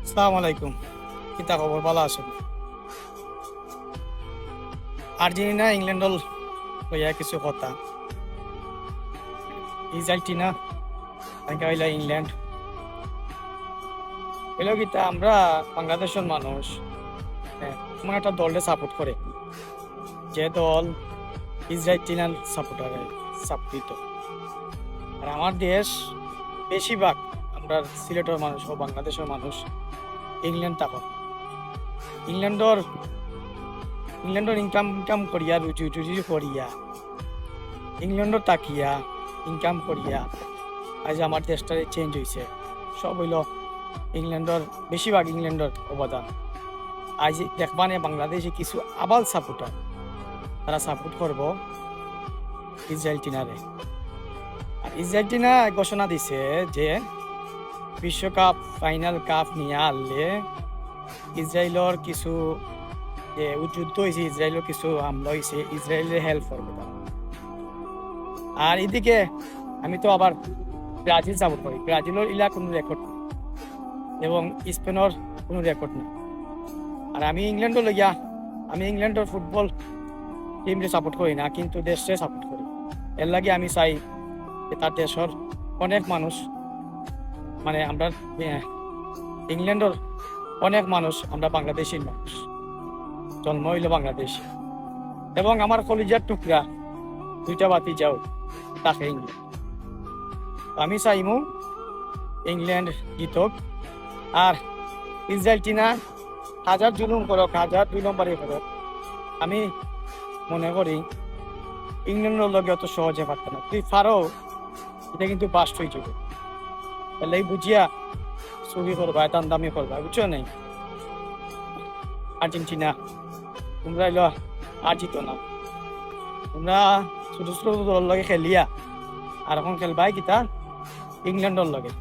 আসসালামু আলাইকুম। কিতা খবর? ভালো আছেন? আর্জেন্টিনা ইংল্যান্ড লইয়া কিছু কথা। আর্জেন্টিনা হইলা ইংল্যান্ড হইল কিতা আমরা বাংলাদেশের মানুষ তোমার একটা দলকে সাপোর্ট করে, যে দল আর্জেন্টিনার সাপোর্টিত। আর আমার দেশ বেশিরভাগ আমরা সিলেটের মানুষ ও বাংলাদেশের মানুষ ইংল্যান্ড থাকো। ইংল্যান্ডর ইংল্যান্ডর ইনকাম করিয়া রুজি টুজি করিয়া ইংল্যান্ডর তাকিয়া ইনকাম করিয়া আজ আমার দেশটারে চেঞ্জ হয়েছে। সব হইল ইংল্যান্ডর, বেশিরভাগ ইংল্যান্ডর অবদান। আজ দেখবানে বাংলাদেশে কিছু আবাল সাপোর্টার তারা সাপোর্ট করব আর্জেন্টিনারে। আর আর্জেন্টিনা ঘোষণা দিছে যে বিশ্বকাপ ফাইনাল কাপ নিয়ে আনলে ইসরায়েলের কিছু যে যুদ্ধ হয়েছে, ইসরায়েলের কিছু হামলা হয়েছে, ইসরায়েলের হেল্প করবে তারা। আর এদিকে আমি তো আবার ব্রাজিল সাপোর্ট করি। ব্রাজিলের ইলা কোনো রেকর্ড নেই এবং স্পেনের কোনো রেকর্ড নেই। আর আমি ইংল্যান্ডের ফুটবল টিমকে সাপোর্ট করি না, কিন্তু দেশকে সাপোর্ট করি। এর লাগে আমি চাই যে তার দেশের অনেক মানুষ, মানে আমরা ইংল্যান্ডের অনেক মানুষ, আমরা বাংলাদেশের মানুষ, জন্ম হইল বাংলাদেশ। এবং আমার কলিজার টুকরা দুইটা বাতি যাও তাকে ইংল্যান্ড। আমি চাইমু ইংল্যান্ড জিতক। আর আর্জেন্টিনা হাজার জুলুম করক, হাজার 2 নম্বরই করক, আমি মনে করি ইংল্যান্ডের লগে অত সহজে পারত না। তুই পারো, এটা কিন্তু বাস্ট হয়ে যাবে। তাহলে এই বুঝিয়া ছবি করবা, দামি করবা, বুঝছো নাই? আর্জেন্টিনা তোমরা এলো আর জিতো না। তোমরা ছোট ছোট দলের লগে খেলিয়া আর এখন খেলবাই কিতা ইংল্যান্ডের লগে,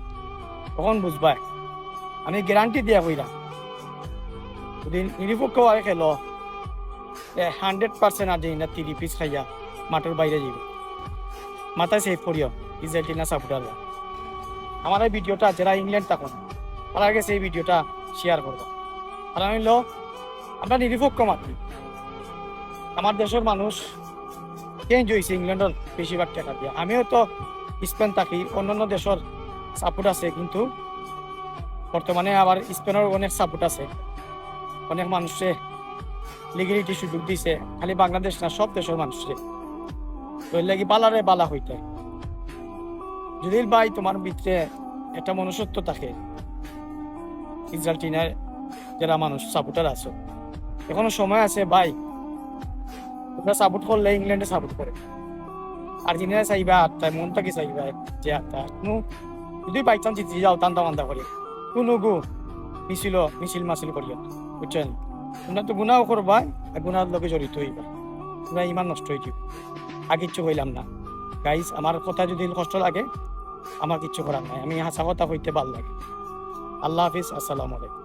তখন বুঝবাই। আমি গ্যারান্টি দিয়া কইরা যদি নিরপেক্ষ আর খেলো 100% আর্জেন্টিনা 3 পিস খাইয়া মাঠের বাইরে যাবে। মাথায় সেভ করিও আর্জেন্টিনা সাপোর্টাররা। আমার এই ভিডিওটা যারা ইংল্যান্ড থাকুন তার আগে সেই ভিডিওটা শেয়ার করবো। কারণ হইলো আমরা নিরপেক্ষ মাত্র, আমার দেশের মানুষ চেঞ্জ হয়েছে ইংল্যান্ডের বেশিরভাগ টাকা দিয়ে। আমিও তো স্পেন থাকি, অন্যান্য দেশের সাপোর্ট আছে, কিন্তু বর্তমানে আবার স্পেনের অনেক সাপোর্ট আছে। অনেক মানুষে লিগেলিটি সুযোগ দিছে, খালি বাংলাদেশ না, সব দেশের মানুষে। ওই লাগি বালারে বালা হইতে যদি ভাই তোমার ভিতরে একটা মনুষ্যত্ব থাকে, আর্জেন্টিনার যারা মানুষ সাপোর্টার আছে, এখনো সময় আছে ভাই। তোমরা সাপোর্ট করলে ইংল্যান্ডে সাপোর্ট করে, আর্জেন্টিনা চাইবা আটটায়, মন থেকে চাইবা যে আটটা যদি বাই চান্স জিতে যাও টান্তা মান্তা করে কোনো মিছিল মাছিল করিও, বুঝছেন? তোমরা তো গুণাও করবা, আর গুণার লোকে জড়িত হইবা, তোমরা ইমান নষ্ট হয়ে যাবে। আর কিচ্ছু হইলাম না গাইজ, আমার কথা যদি কষ্ট লাগে আমার কিচ্ছু করার নাই, আমি হাসা কথা হইতে ভাল লাগে। আল্লাহ হাফিজ, আসসালামু আলাইকুম।